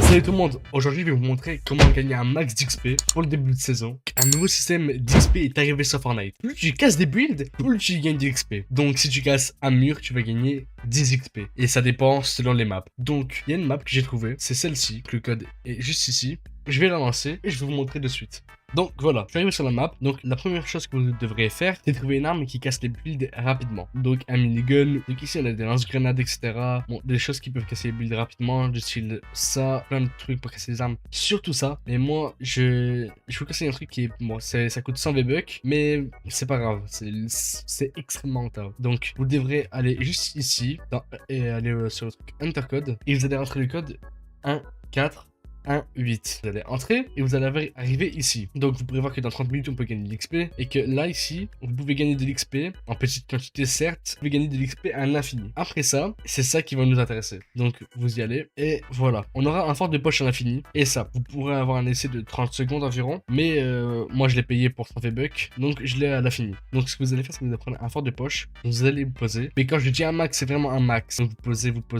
Salut tout le monde, aujourd'hui je vais vous montrer comment gagner un max d'XP pour le début de saison. Un nouveau système d'XP est arrivé sur Fortnite. Plus tu casses des builds, plus tu gagnes d'XP. Donc si tu casses un mur, tu vas gagner 10 XP. Et ça dépend selon les maps. Donc il y a une map que j'ai trouvée, c'est celle-ci, le code est juste ici. Je vais la lancer et je vais vous montrer de suite. Donc voilà, je suis arrivé sur la map. Donc la première chose que vous devrez faire, c'est trouver une arme qui casse les builds rapidement. Donc un minigun. Donc ici on a des lance-grenades, etc. Bon, des choses qui peuvent casser les builds rapidement, du style ça, plein de trucs pour casser les armes. Surtout ça. Mais moi, je vous conseille un truc qui est, bon, ça coûte 100 V-Bucks, mais c'est pas grave, c'est extrêmement rentable. Donc vous devrez aller juste ici et aller sur le truc Entercode et vous allez rentrer le code 141,8. Vous allez entrer et vous allez arriver ici. Donc vous pourrez voir que dans 30 minutes on peut gagner de l'XP et que là ici vous pouvez gagner de l'XP en petite quantité certes, vous pouvez gagner de l'XP à l'infini. Après ça, c'est ça qui va nous intéresser. Donc vous y allez et voilà, on aura un fort de poche à l'infini et ça, vous pourrez avoir un essai de 30 secondes environ, mais moi je l'ai payé pour 100 V-Bucks, donc je l'ai à l'infini. Donc ce que vous allez faire, c'est que vous allez prendre un fort de poche, vous allez vous poser, mais quand je dis un max, c'est vraiment un max. Donc vous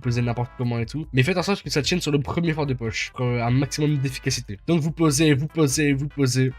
posez n'importe comment et tout, mais faites en sorte que ça tienne sur le premier fort de poche, pour un maximum d'efficacité. Donc vous posez,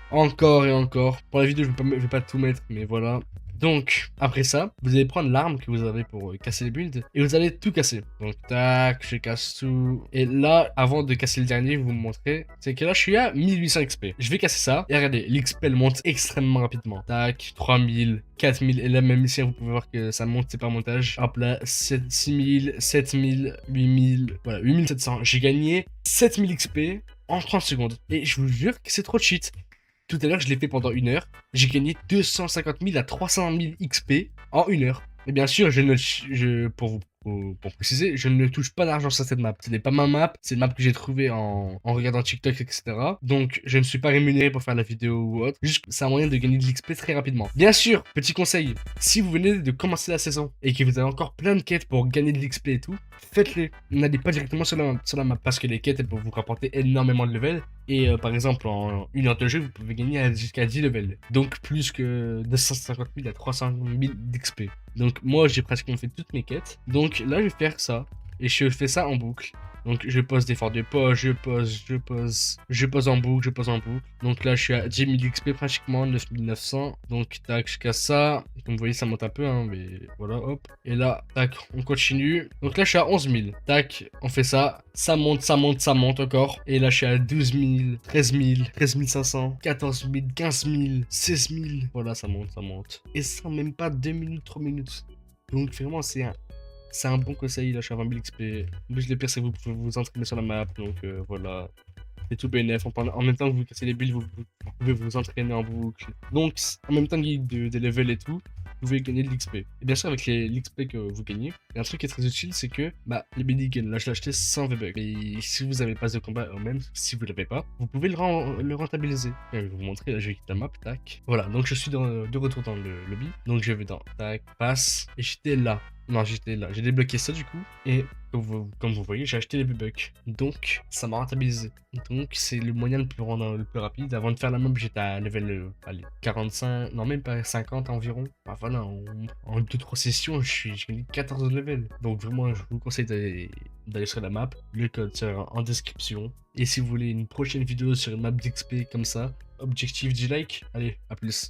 encore et encore. Pour la vidéo, je vais pas tout mettre, mais voilà. Donc, après ça, vous allez prendre l'arme que vous avez pour casser les builds et vous allez tout casser. Donc, tac, je casse tout. Et là, avant de casser le dernier, je vais vous montrer, c'est que là, je suis à 1800 XP. Je vais casser ça et regardez, l'XP elle monte extrêmement rapidement. Tac, 3000, 4000 et là, même ici, vous pouvez voir que ça monte, c'est pas montage. Hop là, 6000, 7000, 8000, voilà, 8700. J'ai gagné 7000 XP en 30 secondes. Et je vous jure que c'est trop cheat. Tout à l'heure, je l'ai fait pendant 1 heure. J'ai gagné 250 000 à 300 000 XP en 1 heure. Et bien sûr, pour préciser, je ne touche pas d'argent sur cette map. Ce n'est pas ma map, c'est une map que j'ai trouvée en regardant TikTok, etc. Donc, je ne suis pas rémunéré pour faire la vidéo ou autre. Juste, c'est un moyen de gagner de l'XP très rapidement. Bien sûr, petit conseil, si vous venez de commencer la saison et que vous avez encore plein de quêtes pour gagner de l'XP et tout, faites-les. N'allez pas directement sur la map parce que les quêtes, elles peuvent vous rapporter énormément de levels. Et par exemple, en 1 heure de jeu, vous pouvez gagner jusqu'à 10 levels. Donc, plus que 250 000 à 300 000 d'XP. Donc moi j'ai pratiquement fait toutes mes quêtes. Donc là je vais faire ça. Et je fais ça en boucle. Donc je pose des forts de poche, je pose en boucle, Donc là je suis à 10 000 XP pratiquement, 9900. Donc tac, je casse ça. Comme vous voyez ça monte un peu hein, mais voilà hop. Et là tac, on continue. Donc là je suis à 11 000. Tac, on fait ça. Ça monte encore. Et là je suis à 12 000, 13 000, 13 500, 14 000, 15 000, 16 000. Voilà ça monte. Et ça même pas 2 minutes, 3 minutes. Donc vraiment c'est un bon conseil, là je suis à 20 000 XP. En plus, le pire, c'est que vous pouvez vous entraîner sur la map, donc voilà. C'est tout BNF. En même temps que vous cassez les builds, vous pouvez vous entraîner en boucle. Donc, en même temps qu'il y a des levels et tout, vous pouvez gagner de l'XP. Et bien sûr, avec l'XP que vous gagnez, il y a un truc qui est très utile, c'est que les miniguns, là je l'ai acheté 100 V-Bucks. Et si vous avez pas de combat, ou même si vous l'avez pas, vous pouvez le rentabiliser. Et je vais vous montrer, là je vais quitter la map, tac. Voilà, donc je suis de retour dans le lobby. Donc je vais dans tac, passe, et j'étais là. Non, j'étais là. J'ai débloqué ça du coup. Et comme vous voyez, j'ai acheté les V-Bucks. Donc, ça m'a rentabilisé. Donc, c'est le moyen le plus rapide. Avant de faire la mob, j'étais à level 45, non même pas 50 environ. Enfin voilà, en 2-3 sessions, j'ai gagné 14 levels. Donc vraiment, je vous conseille d'aller sur la map. Le code sera en description. Et si vous voulez une prochaine vidéo sur une map d'XP comme ça, objectif 10 likes, allez, à plus.